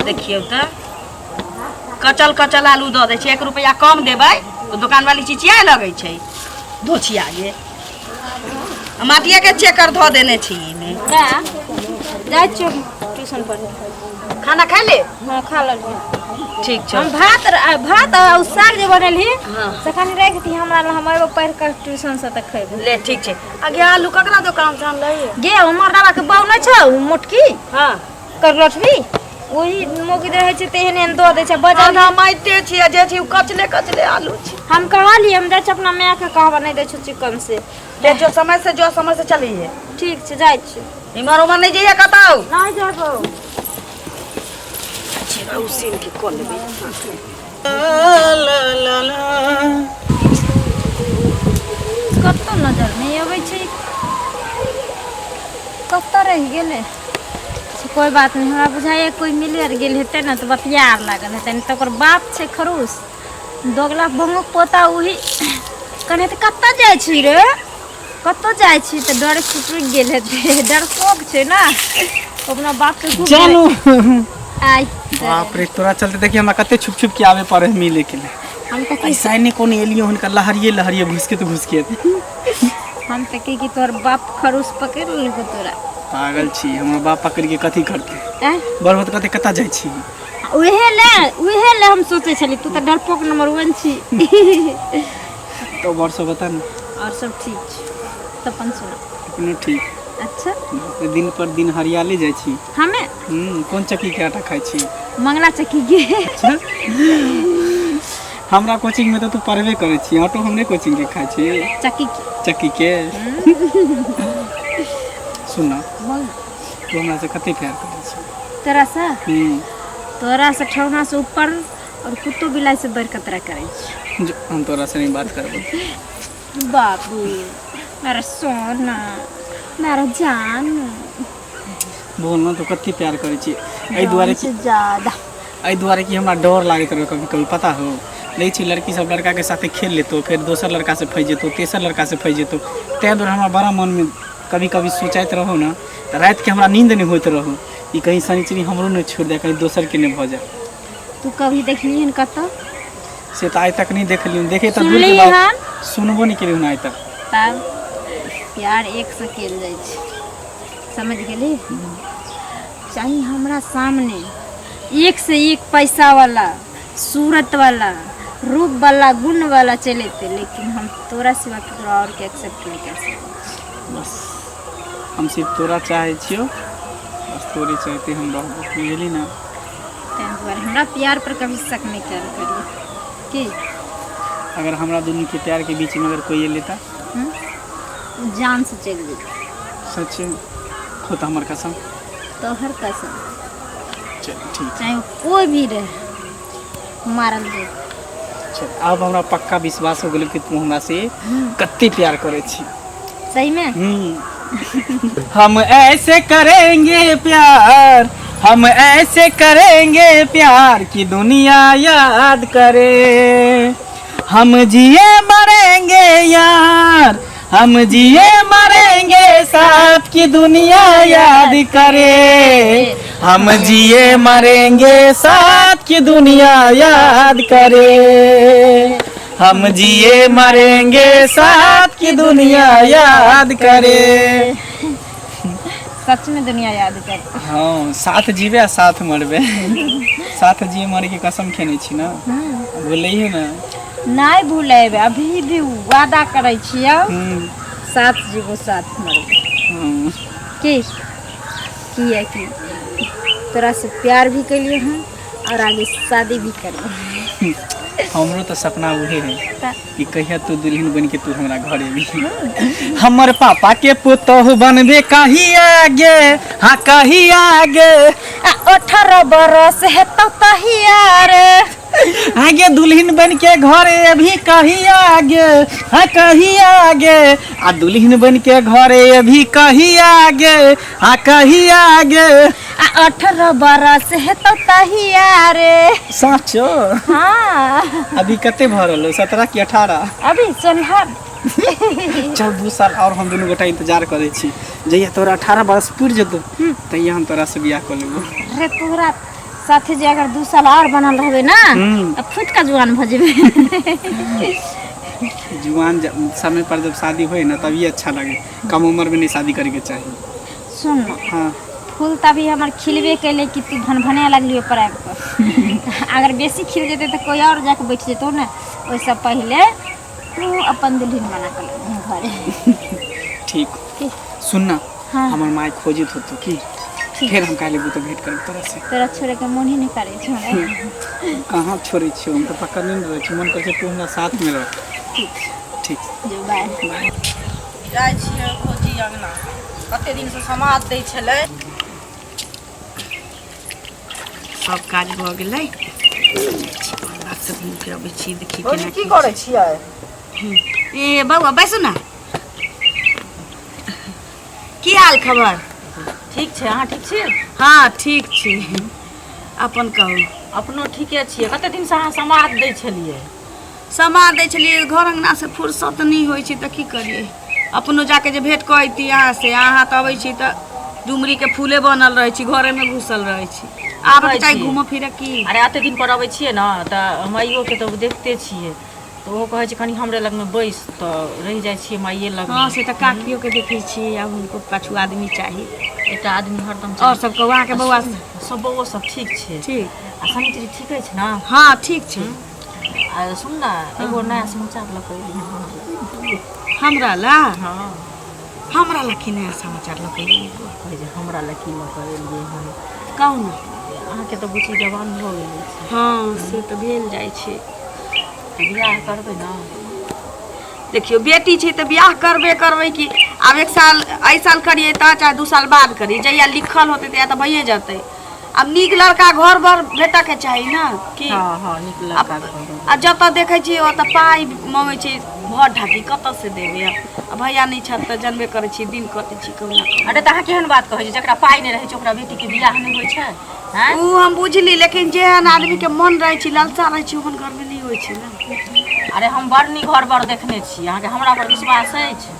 देखियो तो कचल कचल आलू दऽ दै छै 1 रुपया कम देबै तो दुकान वाली चिचिया लगै छै धोछिया गे माटिया के चेकर धऽ देने छी इमे का जाय छियो ट्यूशन पढ़े खाना खा ले हां खा लेलिए ठीक छै हम भात और साग जे बनलही से कनी राख दी हमरा हम एगो पढ़ कर ट्यूशन से त खैबे ले ठीक छै आगे आलू ककरा दुकान से आनलै गे हमर दादा के बाउ नै छौ मोटकी हां कर लठबी वही मोगी रहे छै तेहने दऽ दै छै बाजार हम माइते छियै जे छी कचले कचले आलू छी हम कहली हम जाय छी अपना माय के कहबा नहीं दै छ चिकन से ले जो समय से चलिए ठीक छै जाय छी इमर उमर नहीं जइया कतौ नहीं जाबो छिरा उसीन के कॉल लेबे कत्तो नजर नहीं आबै छै कत्तो रह गेले कोई बात नहीं हमरा बुझाए कोई मिले आर गेल हेते ना तो बतियार लागल हेते नहीं तो ओकर बाप छै खरूस दोगला भंगक पोता उही कने त कत्ता जाय छी रे कत्तो जाय छी त डर छुट गेल हेते डर शौक छै ना अपना बाप के जानू आई बाप रे तोरा चलते देखिए हमरा कते छुप छुप के आवे पड़े मिले के लिए हम त ऐसा ने कोन एलियो हुनका लहरिए घुस के हम त की तोर बाप खरूस पकड़ लेको तोरा पागल छी हमर बाप पकड़ के कथी करते बरबत कते कता जाय छी उहे ले हम सोचे छली तू त डरपोक नंबर 1 छी तो वर्षो बता ना और सब ठीक छै त अपन सुना अपनो ठीक अच्छा दिन पर दिन हरियाले जाय छी हमें कौन चक्की के आटा खाय छी मंगला चक्की के अच्छा हमरा कोचिंग में तो तू पढ़बे करे छी ऑटो हमरे कोचिंग के खाय छी चक्की के सुना बोल तू हमरा से कते प्यार करे छी तोरा से ठौना से ऊपर और कुत्तो बिलाई से बढ़ कतरा करे छी हम तोरा से नहीं बात करबो बाबू मेरा सोना मेरा जान बोल ना तू कते प्यार करे छी एई दुआरे की ज्यादा एई दुआरे की हमरा डर लागत रहे कभी कभी पता हो ले छी लड़की सब लड़का के साथे खेल लेतो फिर दोसर लड़का से फंस जेतो तेसर लड़का से फंस जेतो ते दुआरे हमरा बड़ा मन में कभी कभी सोचैत रहो ना रात के हमरा नींद नहीं होत रहो ई कहीं शनिचरी हमरो नहीं छोड़ दे कहीं दोसर के नहीं भ जाए तू कभी देखली हन कत से तो आज तक नहीं देखली देखे तो दूर के बात सुनबो नहीं केली आज तक तब यार एक से केल जाय छै समझ गेली चाहे हमरा सामने एक से एक पैसा वाला सूरत वाला रूप वाला गुण वाला चले थे लेकिन हम तोरा सिवा केकरो और के एक्सेप्ट नहीं कर सकते बस हम सिर्फ तोरा चाहे छियो बस तोरे चाहते हम रहबो बुझली ना तैं दुआरे हमरा प्यार पर कभी शक नहीं कर करिए कि अगर हमरा दोनों के प्यार के बीच में अगर कोई लेता जान से चल जेता सच होता हमर कसम तोहर कसम चल ठीक चाहे कोई भी रहे मारल दे चल अब हमरा पक्का विश्वास हो गेल कि तू हमरा से कते प्यार करे छी सही में हम ऐसे करेंगे प्यार हम ऐसे करेंगे प्यार कि दुनिया याद करे हम जिए मरेंगे यार हम जिए मरेंगे साथ की दुनिया याद करे हम जिए मरेंगे साथ की दुनिया याद करे हम जिए मरेंगे साथ की दुनिया याद करे सच में दुनिया याद कर हाँ साथ जीवे साथ मरबे साथ जिए मरे की कसम खेने छी ना बोलिए ना नहीं भूलेबे अभी भी वादा करे छियो साथ जीवो साथ मरबे की तोरा से प्यार भी करिए हम और आगे शादी भी करबे हमरो तो सपना उहे है कि कहिया तू दुल्हन बन के तू हमरा घरे भी हमर पापा के पुतोह बनबे कहीं आगे हाँ कहीं आगे 18 बरस है तो तहियार आगे दुल्हन बन के घरे अभी कहीं आगे हाँ कहीं आगे आ दुल्हन बन के घरे अभी कहीं आगे हाँ कहीं आगे 18 बरस है तो तहियार साचो हाँ अभी कते भरल 17 की 18 अभी 16 चल 2 साल और हम दोनों गोटा इंतजार करे छी जहिया तोरा 18 बरस पूर जतो तहिया हम तोरा से बियाह कर लेबो रे तोरा साथे जे अगर 2 साल और बनल रहबे ना तो फुट का जुआन भ जेबे। जुआन समय पर जब शादी होए ना तभी अच्छा लगे, कम उम्र में नहीं शादी करे के चाहिए। सुन ना, हाँ फूल तभी हमार खिलबे कैले कि तू भनभने लगलियो पराग पर। अगर बेसी खिल जेते तो कोई और जाके बैठ जेतो ना, ओइसे पहले तू अपन दुल्हन बना के ले घरे। ठीक सुनना, हाँ। हमार माई खोजित होतो की फिर हम काले बुतो भेंट करब तोरा से। तोरा छोड़े के मन ही नहीं करे छ। कहाँ छोड़े छियो, हम तो पक्का नहीं रहे छी, मन करे छै तू हमरा साथ में रह। ठीक जो बाय जाइ छियै खोजी अंगना, कते दिन से समाद दै छलै, सब काज भऽ गेलै। की करै छियै? ए बौआ बैसू ना, की हाल खबर? ठीक छै, अहाँ ठीक छियै? हाँ ठीक छी, अपन कहू। अपनो ठीके छियै। कते दिन से अहाँ समाद दै छलियै? समाद दै छलियै, घर अंगना से फुर्सत नहीं होइ छै तऽ की करियै, अपनो जाके जे भेंट कऽ अइती अहाँ से। अहाँ तऽ अबै छी तऽ डुमरी के फूले बनल रहै छी, घरे में घुसल रहै छी। आब चाहे घूमऽ फिरऽ की। अरे एते दिन पर अबै छियै ना तऽ माइयो के तऽ देखते छियै, तऽ ओहो कहै छै कनी हमरे लग में बैस, तऽ रहि जाइ छियै माइये लग में। हाँ से तऽ काकियो के देखै छियै, आब हुनको पाछू आदमी चाही, एकटा आदमी हरदम। और सब कहू, अहाँके बौआ सब बौआ सब ठीक छै? ठीक। आ समिति ठीक छै ना? हाँ ठीक छै। आ सुन ना, एगो नया समाचार लऽ कऽ एलियै हमरा ला? हाँ। हमरा ला की नया समाचार लऽ कऽ एलियै? कहै छै हमरा लए की लऽ कऽ एलियै हन? कहू ना। अहाँके तऽ बुच्ची जवान भऽ गेलै छै। हाँ से तऽ भेल जाइ छै। बियाह करबै ना? देखियो बेटी छै तऽ बियाह करबै कि आब 1 साल एहि साल करिए ता चाहे 2 साल बाद करिए, जहिया लिखल होते तहिया तऽ भइए जेतै। अब नीक लड़का घर भर भेटऽ के चाही ना कि। हाँ हाँ नीक लड़का। आ जतऽ देखै छियै ओतऽ पाइ मांगै छै, भर ढाकी कतऽ से देबै? अब भैया नहीं छत तऽ जानबे करै छी, दिन कटै छी कहुना। अरे तऽ अहाँ केहन बात कहै छी, जकरा पाइ नहि रहै छै ओकरा बेटी के बियाह नहीं होइ छै? हैं? ऊ हम बुझली, लेकिन जेहन आदमी के मन रहै छै, लालसा रहै छै, ओहन घर में नहीं होइ छै ना। अरे हम बड़ नीक घर बड़ देखने छी, अहाँके हमरा पर विश्वास अछि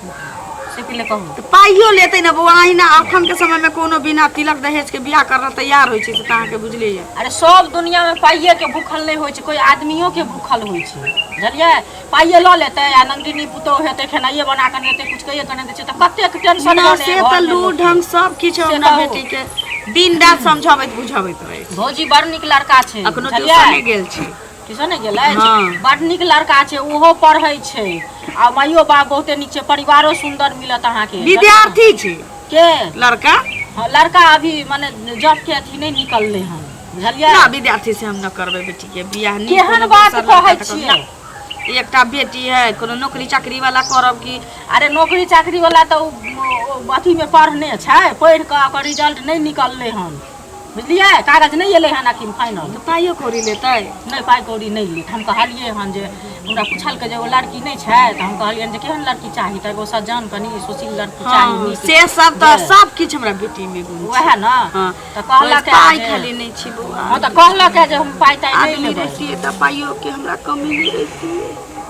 से के लिए कहू? तऽ पाइयो लेतै ना बौआ, अहिना अखन के समय में कोनो बिना तिलक दहेज के बियाह करऽ तैयार होइ छै, से तऽ अहाँके बुझले ये। अरे सब दुनिया में पाइये के भूखल नहीं होइ छै, कोई आदमियों के भूखल होइ छै, बुझलियै? पाइये लऽ लेतै आ नंदिनी पुतोह हेतै, खेनाइये बना कऽ देतै, कुछ कहिए कने दै छै तऽ कतेक टेंशन ना से तऽ लूर ढंग सब किछु हमरा बेटी के दिन रात समझाबैत बुझाबैत रहै छै। भौजी बड़ नीक लड़का छै, अखनो ट्यूशन गेल छी। ट्यूशन गेलै? हाँ। बड़ नीक लड़का छै, ओहो पढ़ै छै आ माइयो बाप बहुते नीक छै, परिवारो सुंदर मिलत अहाँके। विद्यार्थी छै के लड़का? हाँ लड़का अभी माने जॉब के अथी नहीं निकलले हन, बुझलियै? ना विद्यार्थी से हम न करबै बेटी के बियाह। केहन बात कहै छियै? एकटा बेटी है, कोनो नौकरी चाकरी वाला करब की? अरे नौकरी चाकरी वाला तो अथी में पढ़ने छै, पढ़ के ओकर रिजल्ट नहीं निकलले हन, बुझलियै? कागज नहीं एले हन अखन फाइनल। तो पाइयो कौड़ी लेतै? नहीं पाइ कौड़ी नहीं लेत। हम कहलिए हन जे हमरा पूछल के जे एगो लड़की नहीं छै, तो हम कहलिए जे केहन लड़की चाही, तो एगो सज्जन कनी सुशील लड़की चाही। हाँ, से सब तो सब किछ हमरा बेटी में गुण छै। वह ना। हाँ। तो कहलक पाइ खाली नहीं छी बौआ। हां तो कहलक जे हम पाइ ताइ नहीं आदमी लेबै। रहतिए त पाइयो के हमरा कमी नहीं रहतिए।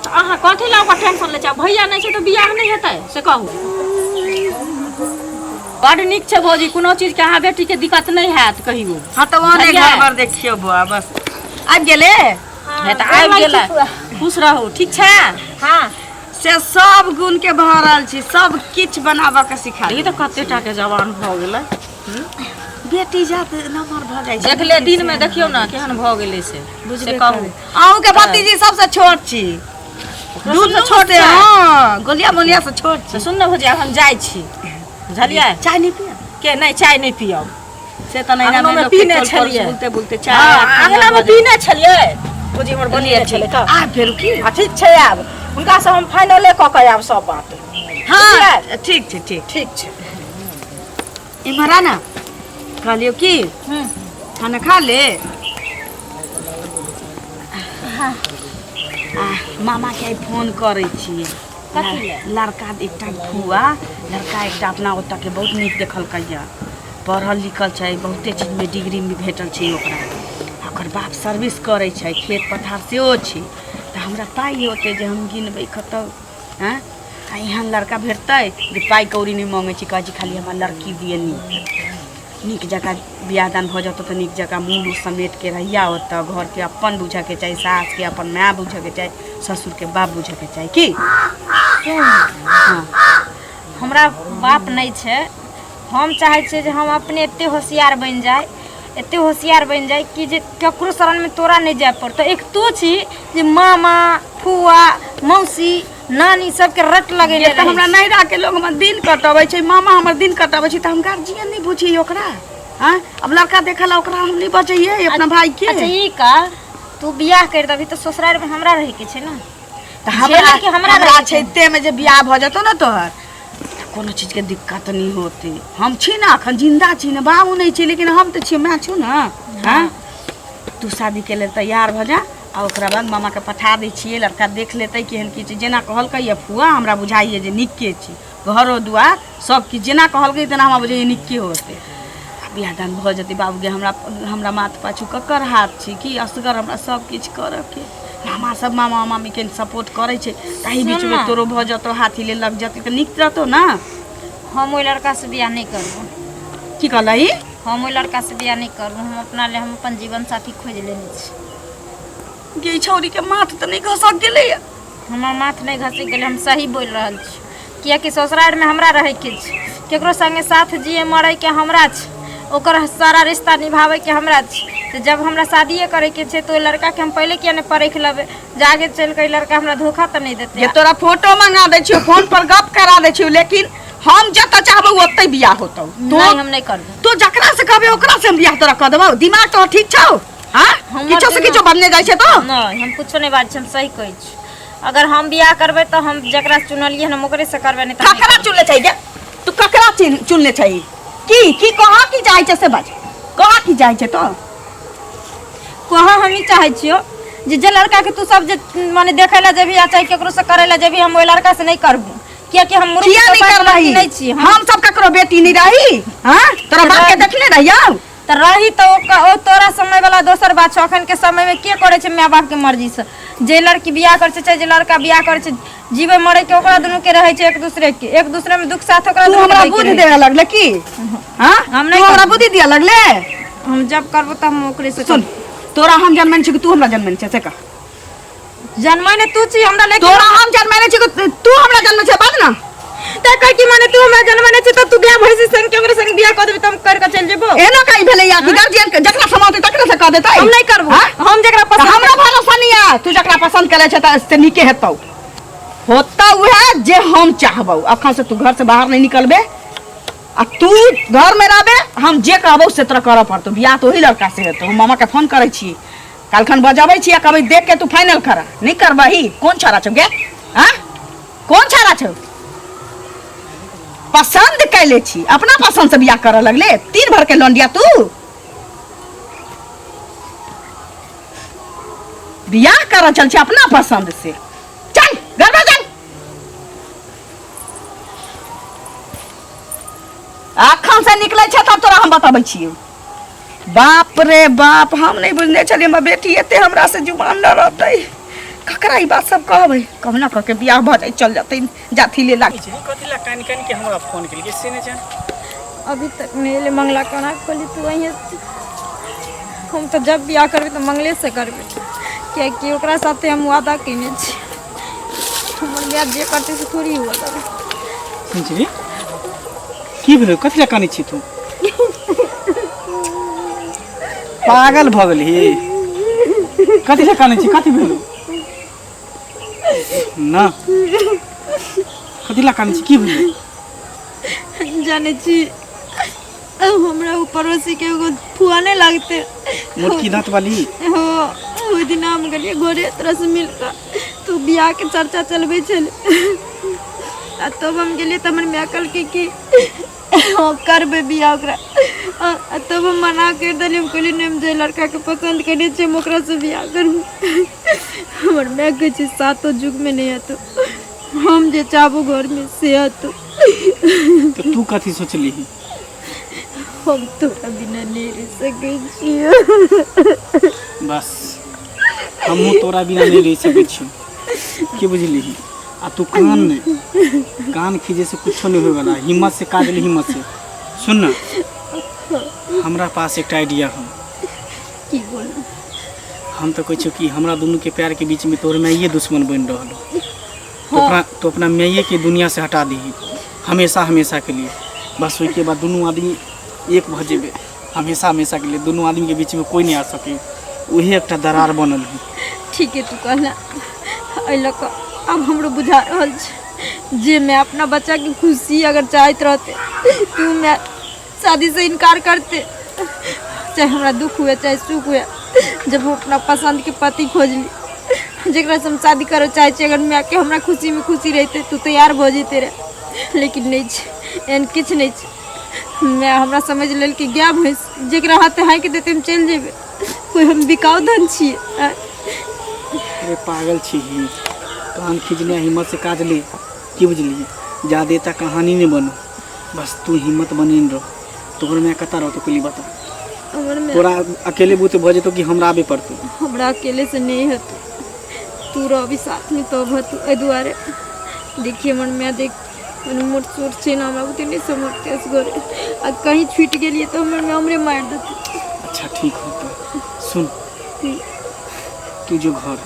तो अहाँ कथी ला ओकर टेंशन ले छै? भैया नहीं छै तो बियाह नहीं हेतै से कहू? बड़ नीक छै भौजी, कोनो चीज के अहाँ बेटी के दिक्कत नहीं हैत कहियो। हाँ तो ओने घर भर देखियो बौआ, बस आबि गेले। है तो आबि गेलै, खुश रहू, ठीक छै? हाँ से सब गुण के भरल छी, सब किछ बनाबऽ के सिखा ई तो कते टा के जवान भ गेलै। बेटी जात नंबर भ जाइ छै। देख ले दिन में देखियो ना केहन भ गेलै से बुझले कहू। अहूँ के भतीजी सबसे छोट छी, दुनू छोट है। हाँ गोलिया मोलिया से छोट छी। सुन न भौजी, अब हम जाइ छी, बुझलियै? चाय नहीं पिया के नहीं चाय नहीं पियब से तो नहीं अंगना में पीने छलियै, बोलते बोलते हाँ, चाय अंगना में पीने छलियै। भौजी हमर बोलिए छलै त आ फेर की? ठीक छै, आब हुनका से हम फाइनले क के आब सब बात। हाँ ठीक छै, ठीक ठीक छै। इमहरा ना कहलियो की खाना खा ले। मामा के फोन करे छियै, लड़का एकटा फुआ लड़का एकटा अपना ओतऽ के बहुत नीक देखल कैया, पढ़ल लिखल छै, बहुते चीज में डिग्री में भेटल छै ओकरा। ओकर बाप सर्विस करे छै, खेत पथार सेहो छै, तऽ हमरा पाइ होते जे हम गिनबै कतौ। हाँ आ यहाँ लड़का भेटतै जे पाइ कौड़ी नहीं मांगे छी, कहै छी खाली हमरा लड़की दिए नीक। नीक जगह बियाह दान हो जाता तो नीक जगह मुँह समेट के रहिया होता घर के अपन बुझे के चाही सास के अपन माँ बुझे के चाही ससुर के बाप बुझे के चाही की हाँ हमरा बाप नहीं छे हम चाहे छे जे हम अपने एते होशियार बन जाए एते होशियार बन जाए कि जे ककरो शरण में तोरा नहीं जाए पड़तो एक तो छी जे मामा फुआ मौसी नानी सबके रट लगे ये तो हमरा नहीं रह के लोग हमर दिन कटबै छै मामा हमर दिन कटबै छै त हम गार्जियन नहीं बुझिए ओकरा हां अब लड़का देखला ओकरा हम नहीं बचैए अपना भाई के अच्छा ई का तू बियाह कर दबी तो ससुराल में हमरा रहे के छै ना त हमरा छै ते में जे बियाह भ जतो ना तोहर कोनो चीज के दिक्कत नहीं होते हम छी ना अखन जिंदा छी ना बाबू नहीं छी लेकिन हम त छी मैं छु ना हां तू शादी के लिए तैयार भ जा आ ओकरा बाद मामा के पठा दै छियै लड़का देख लेतै केहन की छै जेना कहलकै फुआ हमरा बुझाइए जे निक्के छी घरो दुआर सब की जेना कहलकै तेना हमरा बुझाइए निक्के होते बियाह दान भ जेतै बाबूगे हमरा माथ पाछू ककर हाथ छै कि असगर हमरा सब किछ करऽ के मामा सब मामा मामी के सपोर्ट करे छै ताही बीच में तोरो भ जतो हाथी ले लग जतै त निक रहतो ना हम ओइ लड़का से बियाह नहीं करबो की कहलही हम ओइ लड़का से बियाह नहीं करबो हम अपना ले हम अपन जीवन साथी खोज लेने छी गे छौरी के माथ त नहीं घसक गेलै हमर माथ नहीं घसक गेलै हम सही बोल रहल छी किया कि ससुराल में हमरा रहे के छै केकरो संगे साथ जिए मरे के हमरा छै ओकर सारा रिश्ता निभावे के हमरा छै तो जब हमरा शादीए करे के छै तो लड़का के हम पहले किया नहीं परख लेबे जागे चल के लड़का हमरा धोखा त नहीं देते ये तोरा फोटो मंगा दै छियो फोन पर गप करा दै छियो लेकिन हम जत चाहबो ओतै बियाह होतौ तो नहीं हम नहीं करबो तो जकरा से कहबे ओकरा से हम बियाह तोरा क देबौ दिमाग तो ठीक छौ हां किछो से किछो बनने जाय छै तो नहीं हम कुछो नहीं बात हम सही कहै छी अगर हम बियाह करबे तो हम जकरा चुनलिए हम ओकरे से करबे नहीं त ककरा चुनले छै गे तू ककरा चुनले छै की कहा की जाय छै से बात कहा की जाय छै तो कहा हम ही चाहे छियो जे लड़का के तू सब जे माने देखैला जेबी आ चाहे केकरो से करैला जेबी हम ओइ लड़का से नहीं करबू किया कि हम मुर्ख नहीं छी हम सब ककरो बेटी नहीं रही हां तोरा बाप के देखले रहियौ त रही तो ओ तोरा समय वाला दोसर बात छ अखन के समय में के करे छै माय बाप के मर्जी से जे लड़की बियाह करे छै चाहे जे लड़का बियाह करे छै जीवे मरे के ओकरा दुनु के रहे छै एक दूसरे में दुख साथ ओकरा तू हमरा बुद्धि देवे लगले की हां हम नहीं हमरा बुद्धि दिया लगले हम जब करबो त हम ओकरे से सुन तोरा हम जन्मन छी कि तू हमरा जन्मन छै से का जन्मने तू छी हमरा लेके तोरा हम जन्मने छी कि तू हमरा जन्म छै बात ना त कह कि माने तू हमरा जन्मने छी त तू बियाह भइसी संग के ओकरे संग बियाह क देबी त हम कर के चल जेबो एना काई भेले या कि गार्जियन जकरा समाते तकरा से कह देतै हम नहीं करबो हम जकरा पसंद हमरा भरोसा नहीं है तू जकरा पसंद करे छै त से नीके हेतौ होता उहे जे हम चाहबौ अखन से तू घर से बाहर नहीं निकलबे आ तू घर में रहबे हम जे कहबौ से तोरा करऽ पड़तौ बियाह तो ओही लड़का से हेतौ हम मामा के फोन करै छी कालखन बजाबै छी आ कहबै देख के तू फाइनल करा नहीं करबही कौन छाड़ा छौ गे हां कौन छाड़ा छौ पसंद कैले छी अपना पसंद से बियाह करऽ लगले तीन भर के लौंडिया तू बियाह करऽ चल छी अपना पसंद से चल घर में चल अखन से निकले छै तब तोरा हम बताबै छियै बाप रे बाप हम नहीं बुझने छलिए हमर बेटी एते हमरा से जुबान न रहतै ककरा ई बात सब कहबै कहना कह के बियाह भ जाई चल जतै जाथी ले लाग कथि ला कान के हमरा फोन केलिए से ने जान अभी तक नहीं ले मंगला कना खोली तू अहिए हम तो जब बियाह करबे तो मंगले से करबे क्या कि ओकरा साथे हम वादा केने छी हमर बियाह जे करते से थोड़ी हुआ तब सुनछि की भेलो कथि ला कानी छी तू पागल भ गेली कथि ला कानी छी कथि भेलो ना कथि ला कानी छी की भेलो जाने छी हमरा पड़ोसी के एगो फुआ नहीं लगते मोटकी दांत वाली हो ओइ दिन हम गेलिए घरे तरह से मिलकर तू बियाह के चर्चा चलबे छल आ तब हम गेलिए त हमर मैकल के कि करबे बियाह ओकरा तब हम मना कर देली हम कहली नहीं जे लड़का के पसंद करे छै हम ओकरा से बियाह करब हमर मैं कहै छै सातो जुग में नहीं हतो हम जे चाहबो घर में से हतो तो तू कथि सोचली हम तोरा बिना नहीं रह सकै छियै बस हमहू तोरा बिना नहीं रह सकै छियो की बुझली आ तू कान खींचे से कुछ नहीं होए वाला हिम्मत से काज ले हिम्मत से सुन ना हमरा पास एक आइडिया हो। की बोलू? हम तो कहै कि हमरा दोनों के प्यार के बीच में तोर मैये दुश्मन बन रहा तो अपना मैये के दुनिया से हटा दी हमेशा हमेशा के लिए। बस वही के बाद दोनों आदमी एक भ जेबे हमेशा हमेशा के लिए। दोनों आदमी के बीच में कोई नहीं आ सके, वही एक दरार बनल है। ठीक है तू कहला अल अब हमरो बुझा रहल छै जे मैं अपना बच्चा की खुशी अगर चाहत रहते तू मैं शादी से इनकार करते, चाहे हमरा दुख हुए चाहे सुख हुए। जब हम अपना पसंद के पति खोजली जरा से हम शादी करे चाहे अगर मैं के हमरा खुशी में खुशी रहते तू तैयार भ जेते रहे, लेकिन नहीं छै एहन किछु नहीं छै। मैं हमरा समझ लेल कि गाय भैंस जरा हाथे हाँकि देते हम चलि जेबे, कोई हम बिकाऊ धन छिए। अरे पागल छी ही, कान खींचने हिम्मत से काज ले की बुझली। ज्यादा तक कहानी नहीं बनो, बस तू हिम्मत बनी रहो। तोहर मैं कता रहो तो कुली बता। तोरा अकेले बूते भजे तो कि हमरा आबे पड़तो। हमरा अकेले से नहीं हतो, तू रह भी साथ में तो भतु ए दुआरे देखिए मन में देख मन मोट सोट से ना हमरा बुते नहीं समझते अस गोरे आ कहीं छूट गेलिए तो हमरे मार देते। अच्छा ठीक हो तो सुन, तू जो घर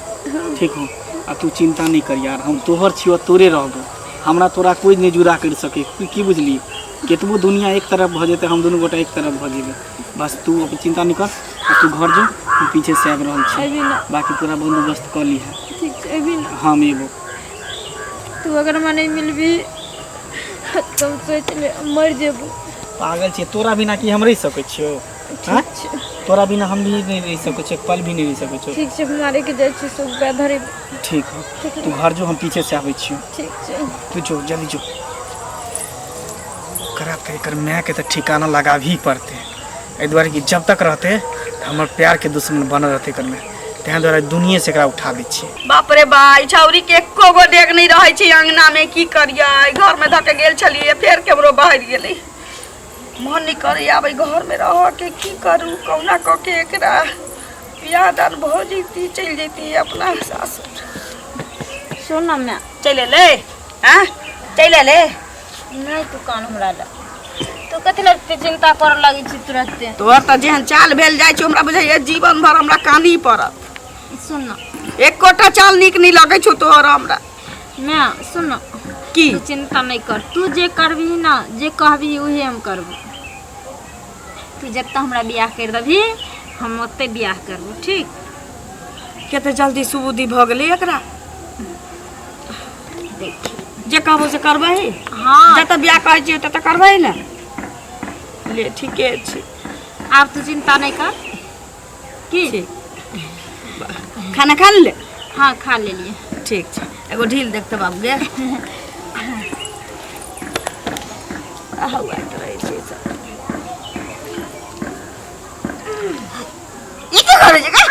ठीक हो आ तू चिंता नहीं कर यार, हम तोहर छियो तोरे रहबो। हमरा तोरा कोई नहीं जुदा कर सके की बुझली। केतबो दुनिया एक तरफ भ जेते हम दोनों गोटा एक तरफ भ जेबे। बस तू अब चिंता नहीं कर, तू घर जो, हम पीछे से आब रहल छी। बाकी पूरा बंदोबस्त कर ली है। ठीक छै अभी ना हम एबो। तू अगर हमरा नहीं मिलबी तो सोच ले मर जेबो। पागल छी, तोरा बिना की हम रह सकै छियो? हां तोरा बिना हम भी नहीं रह सकै छी, पल भी नहीं रह सकै छी। ठीक छै हमारे के जाय छी सब धरे। ठीक हो तू घर जो, हम पीछे से आबै छियो। ठीक छै तू जो जल्दी जो। करा कर मैं के तो ठिकाना लगा भी पड़ते ए द्वारे कि जब तक रहते हमर प्यार के दुश्मन बनल रहते कर में तें द्वारे दुनिया से एकरा उठा दै छी। बाप रे बा, ई छौरी के एको गो डेग नहीं रहै छै अंगना में। की करियै, घर में धके गेल छलिए फेर केमरो बाहर गेलै। मन नहीं करे आबै घर में रह के, की करू कौना क के एकरा बियाह दान भ जैती चल जैती अपना सासुर। सुन ना मैं चले ले हां चले ले। नहीं तू कान हमरा ला तो कथि लगते चिंता कर लगी छी तुरंते। तोहर त जेहन चाल भेल जाइ छौ हमरा बुझाइए जीवन भर हमरा कानी पड़त। सुन ना एकोटा चाल निक नहीं लगे छौ तोहर हमरा। मैं सुन ना की तू चिंता नहीं कर, तू जे करबी ना जे कहबी उहे हम करबो। तू जब तक हमरा बियाह कर देबी हम ओते बियाह करबो। ठीक केते जल्दी सुबुद्धि भ गेलै एकरा। देख जे कहबो से करबै। हाँ जत बियाह कहै छियै तत करबै ने। ले ठीके छै, आप तू चिंता नहीं कर। की खाना खा ले? हाँ खा ले लिए। ठीक छै, एगो ढील देखते बाबू गे। आहुआ त रहै छै सब। ई की करै छै गे?